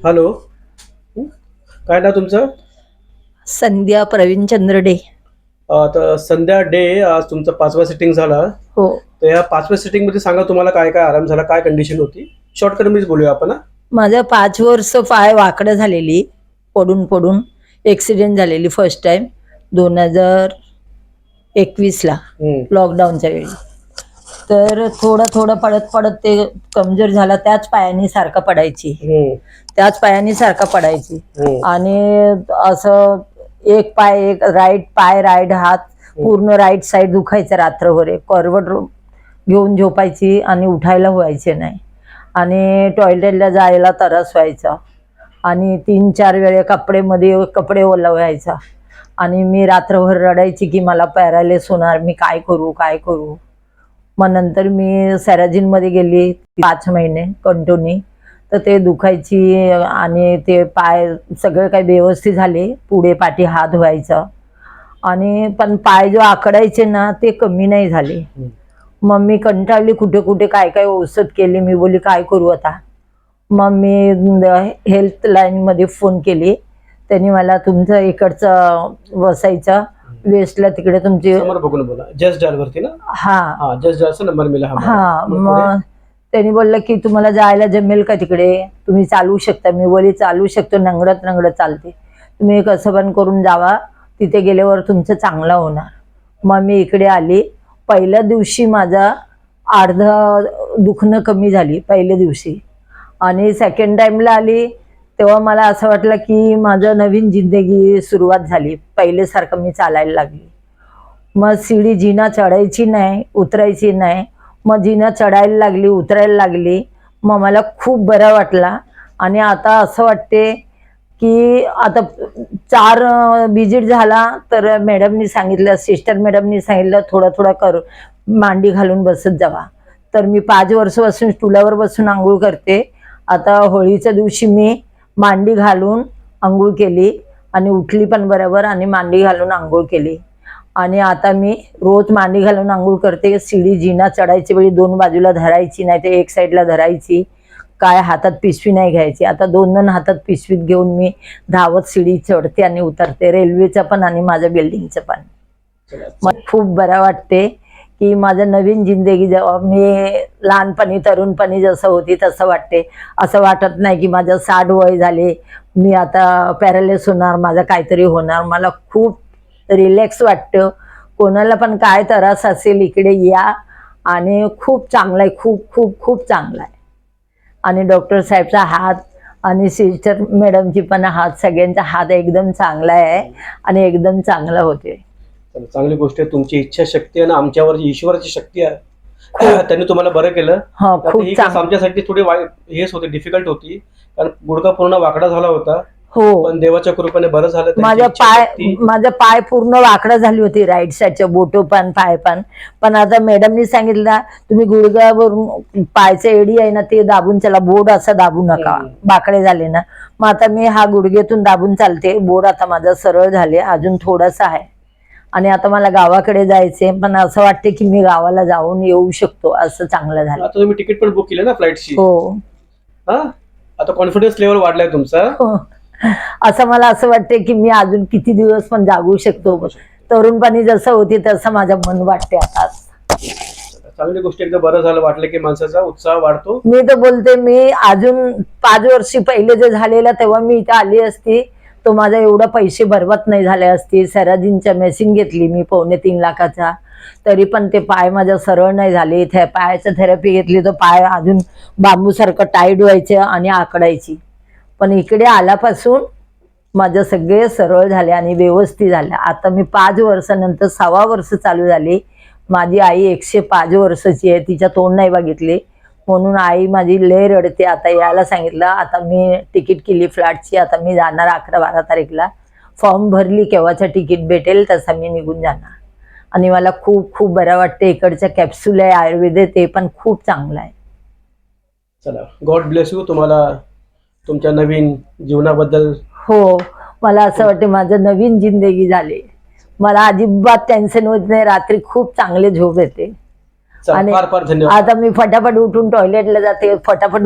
Hello. काय नाव तुमचं? संध्या प्रवीण चंद्र day. आता संध्या डे, आज तुमचा 5वा सिटिंग झाला. हो. तर या 5व्या सिटिंग मध्ये सांगा तुम्हाला काय काय आराम झाला, काय कंडिशन होती? शॉर्टकट मध्येच बोलूया आपण. माझ्या 5 वर्ष पाय वाकडं झालेली, पडून पडून ॲक्सिडेंट झालेली फर्स्ट टाइम 2021ला लॉकडाऊनच्या वेळी. तर थोडं थोडं पडत पडत ते कमजोर झाला. त्याच पायाने सारखा पडायची आणि असं एक पाय, एक राईट हात पूर्ण राईट साईड दुखायचं रात्रभर. करवट घेऊन झोपायची आणि उठायला व्हायचे नाही आणि टॉयलेटला जायला त्रास व्हायचा आणि 3-4 वेळे कपडे ओला व्हायचा आणि मी रात्रभर रडायची की मला पॅरालिस होणार, मी काय करू. मग नंतर मी सॅराजिनमध्ये गेली 5 महिने कंटिन्यू. तर ते दुखायची आणि ते पाय सगळं काही व्यवस्थित झाले. पुढे पाठी हात व्हायचा आणि पण पाय जो आकडायचे ना ते कमी नाही झाले. मग मी कंटाळली, कुठे कुठे काय काय औषध केली. मी बोली काय करू आता. मग मी हेल्थ लाईनमध्ये फोन केली. त्यांनी मला तुमचं इकडचं वसायचं वेस्टला तिकडे तुमची समोर बघून बोला. जस्ट डायल वरती ना? हा जस्ट डायलचा नंबर मिळाला. मग त्यांनी बोललं की तुम्हाला जायला जमेल का तिकडे, तुम्ही चालू शकता. मी बोली चालू शकतो, नंगडत चालते. तुम्ही कसं पण करून जावा, तिथे गेल्यावर तुमचं चांगलं होणार. मग मी इकडे आली. पहिल्या दिवशी माझा अर्धा दुखणं कमी झाली पहिल्या दिवशी आणि सेकंड टाइमला आली तेव्हा मला असं वाटलं की माझं नवीन जिंदगी सुरुवात झाली. पहिलेसारखं मी चालायला लागली. मग सीडी जिना चढायची नाही, उतरायची नाही. मग जिना चढायला लागली, उतरायला लागली. मग मला खूप बरं वाटला आणि आता असं वाटते की आता 4 विजिट झाला तर मॅडमनी सांगितलं, सिस्टर मॅडमनी सांगितलं थोडा कर, मांडी घालून बसत जावा. तर मी 5 वर्षापासून स्टूलावर बसून आंघोळ करते. आता होळीच्या दिवशी मी मांडी घालून आंघोळ केली आणि उठली पण बरोबर आणि मांडी घालून आंघोळ केली आणि आता मी रोज मांडी घालून आंघोळ करते. सीडी जिना चढायची वेळी 2 बाजूला धरायची, नाही तर एक साईडला धरायची. काय हातात पिशवी नाही घ्यायची. आता 2 हातात पिशवीत घेऊन मी धावत सीडी चढते आणि उतरते, रेल्वेचं पण आणि माझ्या बिल्डिंगचं पण. मग खूप बरं वाटते की माझं नवीन जिंदगी जेव्हा मी लहानपणी तरुणपणी जसं होती तसं वाटते. असं वाटत नाही की माझं 60 वय झाले, मी आता पॅरालिस होणार, माझं काहीतरी होणार. मला खूप रिलॅक्स वाटतं. कोणाला पण काय त्रास असेल इकडे या आणि खूप चांगलं आहे, खूप चांगलं आहे. आणि डॉक्टर साहेबचा हात आणि सिस्टर मॅडमची पण हात, सगळ्यांचा हात एकदम चांगला आहे आणि एकदम चांगला होते. चांगली गोष्ट आहे. तुमची इच्छाशक्ती आणि आमच्यावर ईश्वराची शक्ती आहे. त्यांनी तुम्हाला बरं केलं. खूप आमच्यासाठी थोडी हेच होती, डिफिकल्ट होती, कारण गुडघा पूर्ण वाकडा झाला होता. हो, पण देवाच्या कृपेने बरं झालं. माझा पाय पूर्ण वाकडा झाली होती, राईट साईडच्या बोटो पण पाय पण आता मॅडमनी सांगितलं तुम्ही गुडघ्यावरून पायचं एडी आहे ना ते दाबून चला, बोर्ड असं दाबू नका, बाकडे झाले ना. मग आता मी हा गुडघ्यातून दाबून चालते. बोर्ड आता माझा सरळ झाले, अजून थोडासा आहे आणि आता मला गावाकडे जायचे. पण असं वाटते की मी गावाला जाऊन येऊ शकतो, असं चांगलं झालं. आता तुम्ही तिकीट पण बुक केलं ना फ्लाईटची? हो. आता कॉन्फिडन्स लेवल वाढलाय तुमचा. असं मला असं वाटते की मी अजून किती दिवस पण जागू शकतो. तरुणपणी जसं होती तसं माझं मन वाटते आता. चांगली गोष्ट, एकदा बरं झालं, वाटलं की माणसाचा उत्साह वाढतो. मी तर बोलते मी अजून 5 वर्षी पहिले जे झालेलं तेव्हा मी इथे आली असती तो माझा एवढा पैसे बरबाद नाही झाले असते. सॅराजिनच्या मेसिन घेतली मी 2.25 लाखाचा, तरी पण ते पाय माझा सरळ नाही झाले. पायाचं थेरपी घेतली तर पाय अजून बांबूसारखं टाईट व्हायचं आणि आकडायची. पण इकडे आल्यापासून माझं सगळे सरळ झाले आणि व्यवस्थित झाले. आता मी 5 वर्षानंतर 6वा वर्ष चालू झाली. माझी आई 105 वर्षाची आहे, तिच्या तोंड नाही बघितले म्हणून आई माझी लय रडते. आता यायला सांगितलं. आता मी तिकीट केली फ्लाईटची. आता मी जाणार 11-12 तारीखला. फॉर्म भरली, केव्हाचं तिकीट भेटेल तसा मी निघून जाणार आणि मला खूप बरं वाटते. इकडचं कॅप्सूल आहे आयुर्वेद, ते पण खूप चांगलं आहे. चला, गॉड ब्लेस यू तुम्हाला तुमच्या नवीन जीवनाबद्दल. हो, मला असं वाटतं माझं नवीन जिंदगी झाली. मला अजिबात टेन्शन होत नाही. रात्री खूप चांगले झोप येते आणि फार धन्यवाद. आता मी फटाफट उठून टॉयलेटला जाते, फटाफट